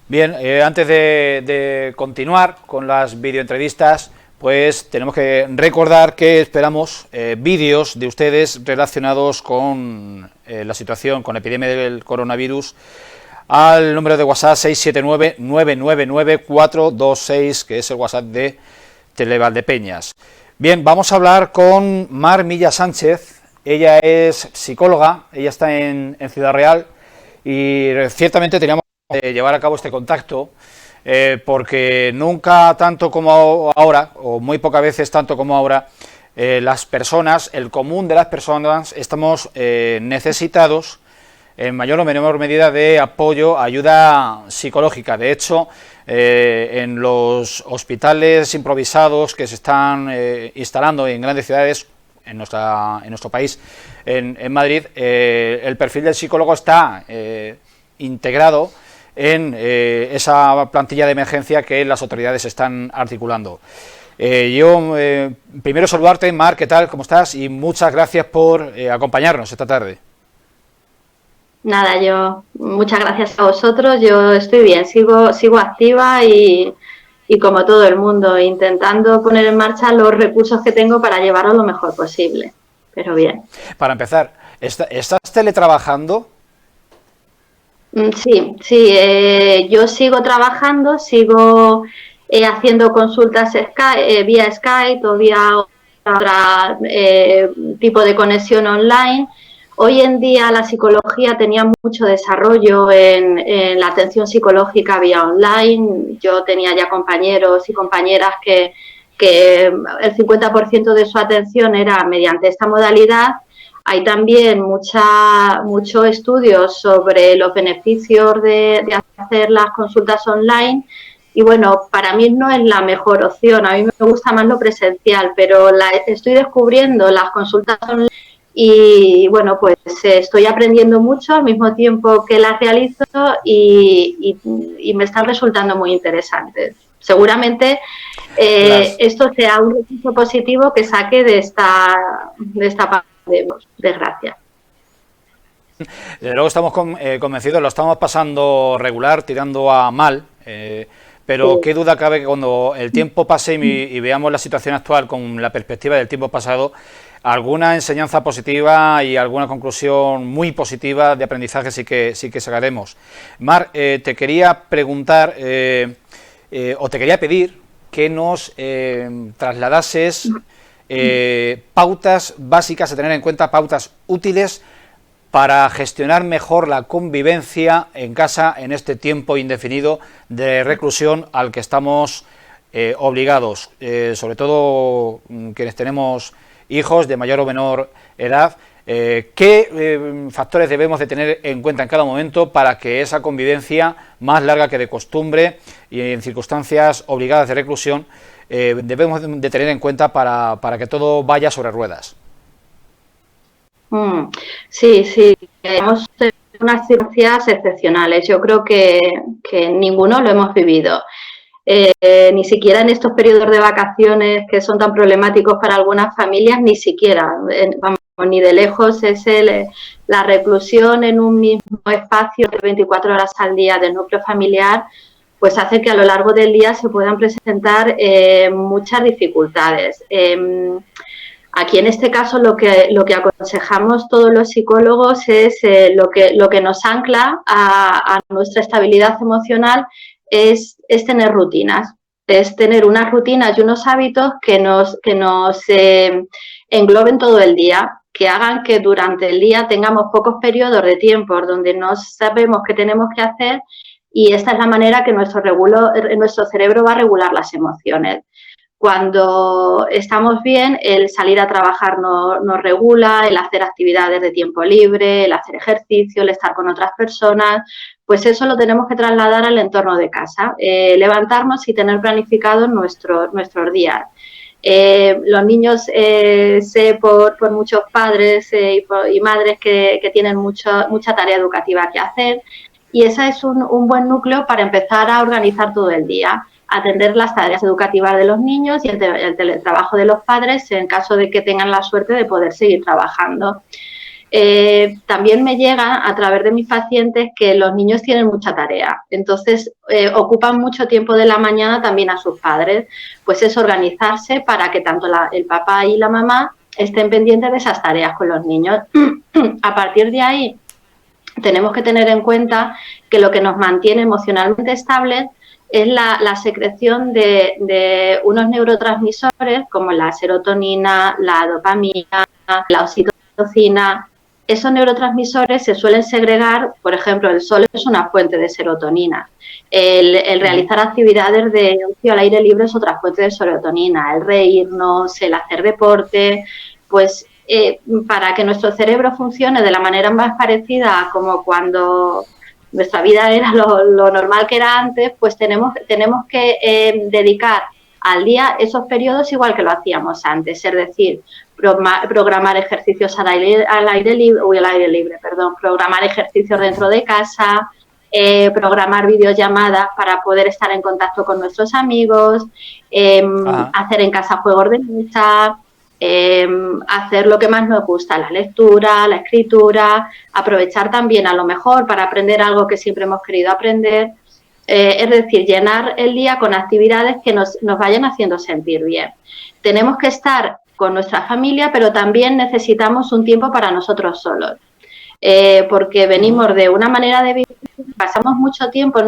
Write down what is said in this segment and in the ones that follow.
Bien, antes de continuar con las videoentrevistas, pues tenemos que recordar que esperamos vídeos de ustedes relacionados con la situación, con la epidemia del coronavirus, al número de WhatsApp 679-999-426, que es el WhatsApp de Televaldepeñas. Bien, vamos a hablar con Mar Milla Sánchez. Ella es psicóloga, ella está en Ciudad Real y ciertamente teníamos que llevar a cabo este contacto porque nunca tanto como ahora, o muy pocas veces tanto como ahora, las personas, el común de las personas, estamos necesitados en mayor o menor medida de apoyo, ayuda psicológica. De hecho, en los hospitales improvisados que se están instalando en grandes ciudades, en nuestro país, en Madrid, el perfil del psicólogo está integrado en esa plantilla de emergencia que las autoridades están articulando. Primero saludarte, Mar, ¿qué tal? ¿Cómo estás? Y muchas gracias por acompañarnos esta tarde. Nada, muchas gracias a vosotros, yo estoy bien, sigo activa y como todo el mundo, intentando poner en marcha los recursos que tengo para llevarlo lo mejor posible, pero bien. Para empezar, ¿estás teletrabajando? Sí, yo sigo trabajando, sigo haciendo consultas vía Skype o vía otro tipo de conexión online. Hoy en día la psicología tenía mucho desarrollo en la atención psicológica vía online. Yo tenía ya compañeros y compañeras que el 50% de su atención era mediante esta modalidad. Hay también muchos estudios sobre los beneficios de hacer las consultas online. Y bueno, para mí no es la mejor opción, a mí me gusta más lo presencial, pero estoy descubriendo las consultas online. Y bueno, pues estoy aprendiendo mucho al mismo tiempo que las realizo y me están resultando muy interesantes. Seguramente esto sea un recurso positivo que saque de esta desgracia. Desde luego estamos convencidos, lo estamos pasando regular, tirando a mal, pero sí. Qué duda cabe que cuando el tiempo pase y veamos la situación actual con la perspectiva del tiempo pasado, alguna enseñanza positiva y alguna conclusión muy positiva de aprendizaje sí que sacaremos. Mar, te quería preguntar o te quería pedir que nos trasladases pautas básicas a tener en cuenta, pautas útiles para gestionar mejor la convivencia en casa en este tiempo indefinido de reclusión al que estamos obligados, sobre todo quienes tenemos hijos de mayor o menor edad. ¿Qué factores debemos de tener en cuenta en cada momento para que esa convivencia más larga que de costumbre y en circunstancias obligadas de reclusión debemos de tener en cuenta para que todo vaya sobre ruedas? Sí, tenemos unas circunstancias excepcionales. Yo creo que ninguno lo hemos vivido. Ni siquiera en estos periodos de vacaciones que son tan problemáticos para algunas familias, ni siquiera, ni de lejos es la reclusión en un mismo espacio de 24 horas al día del núcleo familiar, pues hace que a lo largo del día se puedan presentar muchas dificultades. Aquí en este caso lo que aconsejamos todos los psicólogos es lo que nos ancla a nuestra estabilidad emocional es tener rutinas, es tener unas rutinas y unos hábitos que nos engloben todo el día, que hagan que durante el día tengamos pocos periodos de tiempo donde no sabemos qué tenemos que hacer, y esta es la manera que nuestro cerebro va a regular las emociones. Cuando estamos bien, el salir a trabajar nos regula, el hacer actividades de tiempo libre, el hacer ejercicio, el estar con otras personas, pues eso lo tenemos que trasladar al entorno de casa, levantarnos y tener planificados nuestros días. Los niños, sé por muchos padres y madres que tienen mucha tarea educativa que hacer, y ese es un buen núcleo para empezar a organizar todo el día, atender las tareas educativas de los niños y el teletrabajo de los padres en caso de que tengan la suerte de poder seguir trabajando. también me llega a través de mis pacientes que los niños tienen mucha tarea, entonces ocupan mucho tiempo de la mañana también a sus padres, pues es organizarse para que tanto el papá y la mamá estén pendientes de esas tareas con los niños. A partir de ahí tenemos que tener en cuenta que lo que nos mantiene emocionalmente estables es la secreción de unos neurotransmisores como la serotonina, la dopamina, la oxitocina. Esos neurotransmisores se suelen segregar, por ejemplo, el sol es una fuente de serotonina, el realizar actividades de ocio al aire libre es otra fuente de serotonina, el reírnos, el hacer deporte, pues para que nuestro cerebro funcione de la manera más parecida a como cuando nuestra vida era lo normal que era antes, pues tenemos que dedicar al día esos periodos igual que lo hacíamos antes, es decir, programar ejercicios al aire libre, programar ejercicios dentro de casa, programar videollamadas para poder estar en contacto con nuestros amigos, hacer en casa juegos de mesa, hacer lo que más nos gusta, la lectura, la escritura, aprovechar también a lo mejor para aprender algo que siempre hemos querido aprender, es decir, llenar el día con actividades que nos vayan haciendo sentir bien. Tenemos que estar con nuestra familia, pero también necesitamos un tiempo para nosotros solos, porque venimos de una manera de vivir, pasamos mucho tiempo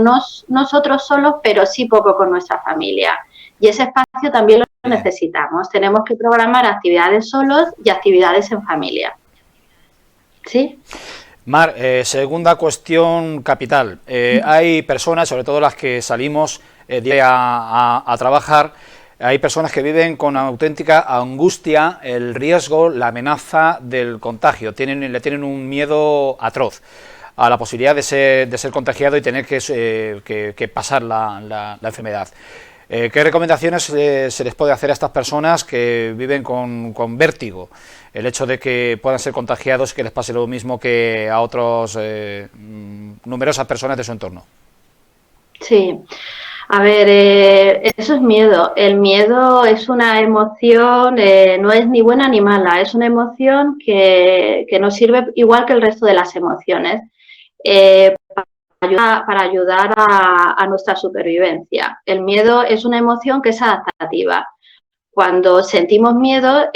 nosotros solos, pero sí poco con nuestra familia. Y ese espacio también lo necesitamos. Tenemos que programar actividades solos y actividades en familia. ¿Sí? Mar, segunda cuestión capital. Hay personas, sobre todo las que salimos a trabajar, hay personas que viven con auténtica angustia el riesgo, la amenaza del contagio. Le tienen un miedo atroz a la posibilidad de ser contagiado y tener que pasar la enfermedad. ¿Qué recomendaciones se les puede hacer a estas personas que viven con vértigo? El hecho de que puedan ser contagiados y que les pase lo mismo que a otras numerosas personas de su entorno. Sí, a ver, eso es miedo. El miedo es una emoción, no es ni buena ni mala, es una emoción que nos sirve igual que el resto de las emociones. Para ayudar a nuestra supervivencia. El miedo es una emoción que es adaptativa. Cuando sentimos miedo,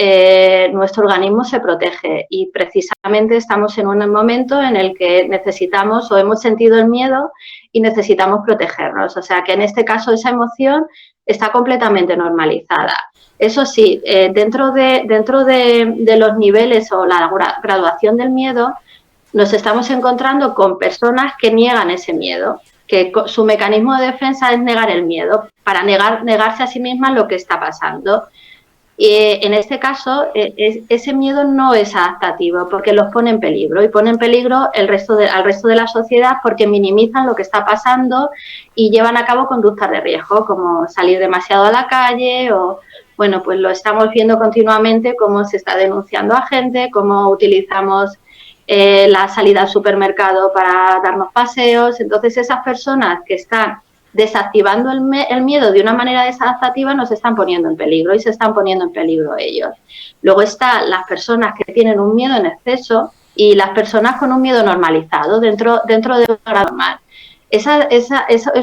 nuestro organismo se protege y precisamente estamos en un momento en el que necesitamos o hemos sentido el miedo y necesitamos protegernos. O sea que en este caso esa emoción está completamente normalizada. Eso sí, dentro de los niveles o la graduación del miedo, nos estamos encontrando con personas que niegan ese miedo, que su mecanismo de defensa es negar el miedo, para negarse a sí mismas lo que está pasando. Y en este caso, ese miedo no es adaptativo porque los pone en peligro y pone en peligro al resto de la sociedad porque minimizan lo que está pasando y llevan a cabo conductas de riesgo, como salir demasiado a la calle o, bueno, pues lo estamos viendo continuamente, cómo se está denunciando a gente, cómo utilizamos la salida al supermercado para darnos paseos. Entonces esas personas que están desactivando el miedo de una manera desadaptativa nos están poniendo en peligro y se están poniendo en peligro ellos. Luego están las personas que tienen un miedo en exceso y las personas con un miedo normalizado dentro de un grado normal. Eso es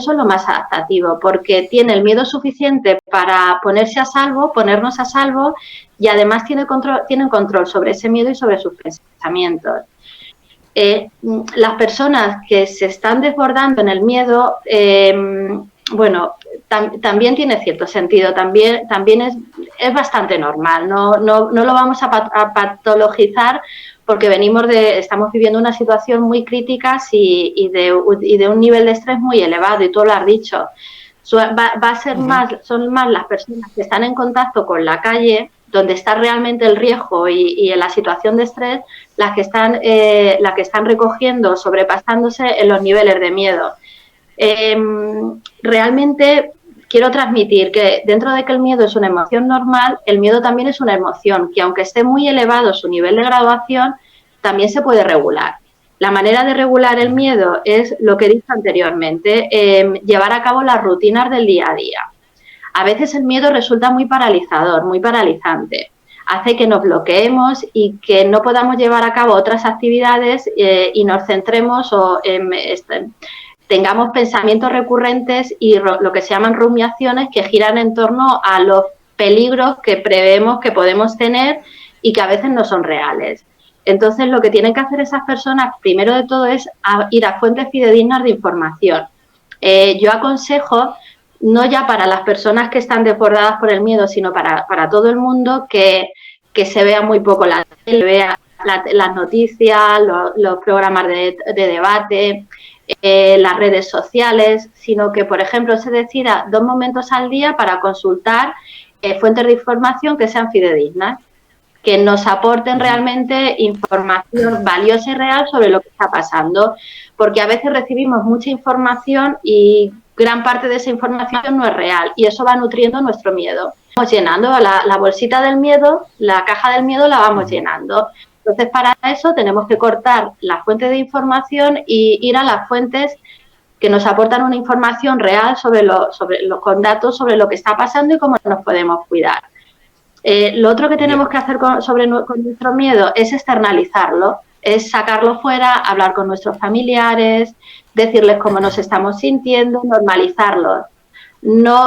lo más adaptativo, porque tiene el miedo suficiente para ponernos a salvo y además tienen control sobre ese miedo y sobre sus pensamientos. Las personas que se están desbordando en el miedo, bueno, también tiene cierto sentido, también es bastante normal, no lo vamos a patologizar porque estamos viviendo una situación muy crítica y de un nivel de estrés muy elevado, y tú lo has dicho. Son más las personas que están en contacto con la calle, donde está realmente el riesgo y en la situación de estrés, las que están recogiendo, sobrepasándose en los niveles de miedo. Realmente quiero transmitir que dentro de que el miedo es una emoción normal, el miedo también es una emoción que, aunque esté muy elevado su nivel de graduación, también se puede regular. La manera de regular el miedo es lo que he dicho anteriormente, llevar a cabo las rutinas del día a día. A veces el miedo resulta muy paralizador, muy paralizante. hace que nos bloqueemos y que no podamos llevar a cabo otras actividades y nos centremos o tengamos pensamientos recurrentes y lo que se llaman rumiaciones que giran en torno a los peligros que preveemos que podemos tener y que a veces no son reales. Entonces, lo que tienen que hacer esas personas, primero de todo, es ir a fuentes fidedignas de información. Yo aconsejo, no ya para las personas que están desbordadas por el miedo, sino para todo el mundo, que se vea muy poco la tele, vea las noticias, los programas de debate, las redes sociales, sino que, por ejemplo, se decida 2 momentos al día para consultar fuentes de información que sean fidedignas, que nos aporten realmente información valiosa y real sobre lo que está pasando, porque a veces recibimos mucha información y gran parte de esa información no es real y eso va nutriendo nuestro miedo. Vamos llenando la bolsita del miedo, la caja del miedo la vamos llenando. Entonces, para eso tenemos que cortar la fuente de información y ir a las fuentes que nos aportan una información real con datos sobre lo que está pasando y cómo nos podemos cuidar. Lo otro que tenemos que hacer con nuestro miedo es externalizarlo, es sacarlo fuera, hablar con nuestros familiares, decirles cómo nos estamos sintiendo, normalizarlo.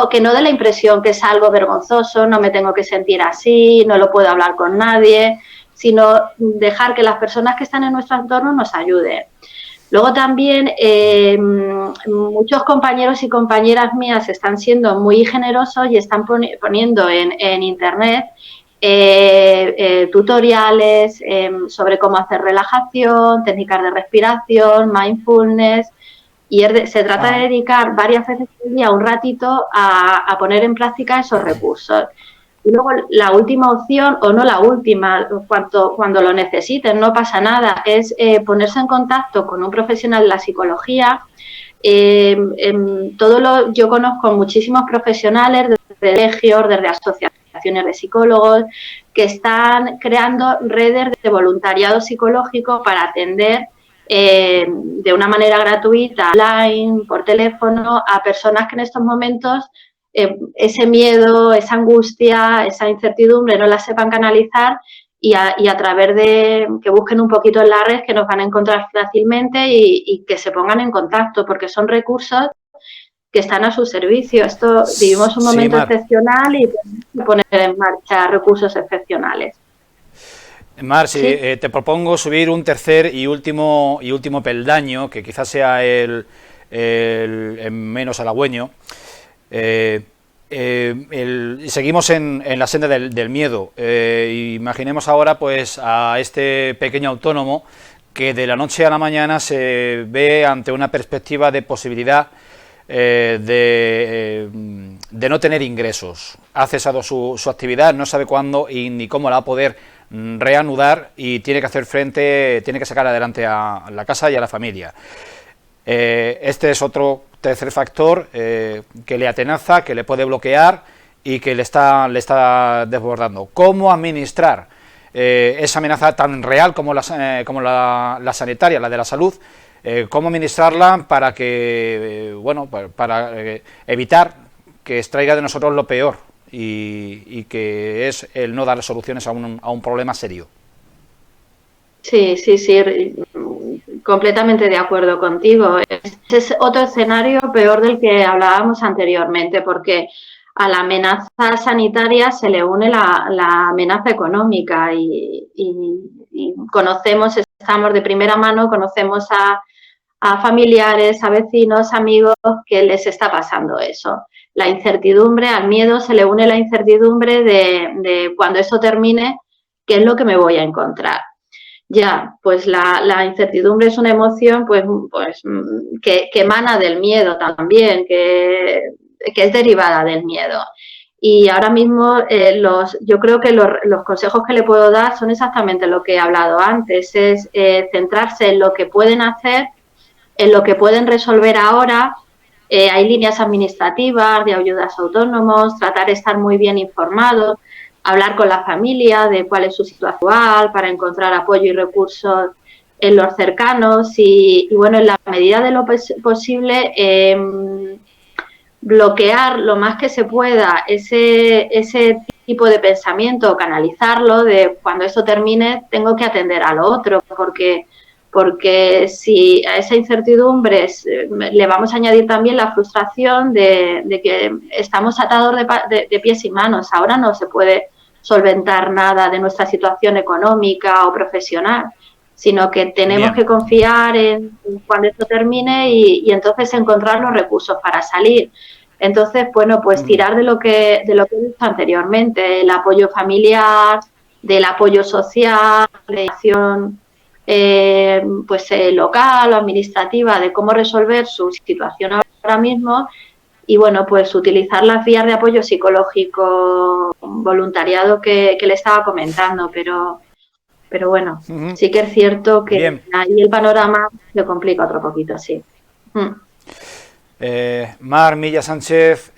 Que no dé la impresión que es algo vergonzoso, no me tengo que sentir así, no lo puedo hablar con nadie, sino dejar que las personas que están en nuestro entorno nos ayuden. Luego también muchos compañeros y compañeras mías están siendo muy generosos y están poniendo en Internet tutoriales sobre cómo hacer relajación, técnicas de respiración, mindfulness, y se trata de dedicar varias veces al día un ratito a poner en práctica esos recursos. Y luego la última opción, o no la última, cuando lo necesiten, no pasa nada, es ponerse en contacto con un profesional de la psicología. Yo conozco muchísimos profesionales desde colegios, desde asociaciones de psicólogos, que están creando redes de voluntariado psicológico para atender de una manera gratuita, online, por teléfono, a personas que en estos momentos ese miedo, esa angustia, esa incertidumbre no la sepan canalizar y a través de que busquen un poquito en la red, que nos van a encontrar fácilmente y que se pongan en contacto, porque son recursos que están a su servicio. Vivimos un momento excepcional y tenemos que poner en marcha recursos excepcionales. Mar, ¿sí? Te propongo subir un tercer y último peldaño, que quizás sea el menos halagüeño. Seguimos en la senda del miedo. Imaginemos ahora pues a este pequeño autónomo que de la noche a la mañana se ve ante una perspectiva de posibilidad de no tener ingresos. Ha cesado su actividad, no sabe cuándo y ni cómo la va a poder reanudar y tiene que hacer frente, tiene que sacar adelante a la casa y a la familia. Este es otro tercer factor que le atenaza, que le puede bloquear y que le está desbordando. ¿Cómo administrar esa amenaza tan real como la sanitaria, la de la salud? ¿Cómo administrarla para que para evitar que extraiga de nosotros lo peor y que es el no dar soluciones a un problema serio? Sí, completamente de acuerdo contigo. Es otro escenario peor del que hablábamos anteriormente, porque a la amenaza sanitaria se le une la amenaza económica y estamos de primera mano, conocemos a familiares, a vecinos, amigos que les está pasando eso. La incertidumbre, al miedo se le une la incertidumbre de cuando eso termine, qué es lo que me voy a encontrar. Ya, pues la incertidumbre es una emoción pues que emana del miedo también, que es derivada del miedo. Y ahora mismo yo creo que los consejos que le puedo dar son exactamente lo que he hablado antes, es centrarse en lo que pueden hacer, en lo que pueden resolver ahora. Hay líneas administrativas de ayudas a autónomos, tratar de estar muy bien informados, hablar con la familia de cuál es su situación actual para encontrar apoyo y recursos en los cercanos y bueno, en la medida de lo posible, bloquear lo más que se pueda ese tipo de pensamiento, canalizarlo, de cuando esto termine tengo que atender a lo otro, porque si a esa incertidumbre le vamos a añadir también la frustración de que estamos atados de pies y manos, ahora no se puede solventar nada de nuestra situación económica o profesional, sino que tenemos que confiar en cuando esto termine y entonces encontrar los recursos para salir. Entonces, bueno, pues tirar de lo que he visto anteriormente, el apoyo familiar, del apoyo social, de la acción local o administrativa, de cómo resolver su situación ahora mismo, y bueno, pues utilizar las vías de apoyo psicológico, voluntariado que le estaba comentando, pero bueno, sí que es cierto que ahí el panorama se complica otro poquito, sí. Mar, Milla Sánchez,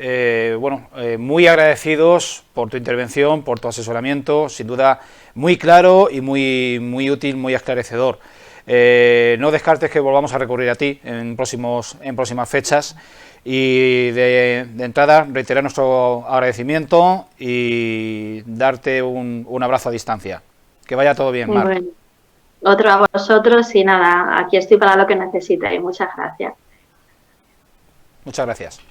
muy agradecidos por tu intervención, por tu asesoramiento, sin duda muy claro y muy útil, muy esclarecedor. No descartes que volvamos a recurrir a ti en próximas fechas y de entrada reiterar nuestro agradecimiento y darte un abrazo a distancia. Que vaya todo bien, Mar. Bueno, otro a vosotros y nada, aquí estoy para lo que necesitéis. Muchas gracias. Muchas gracias.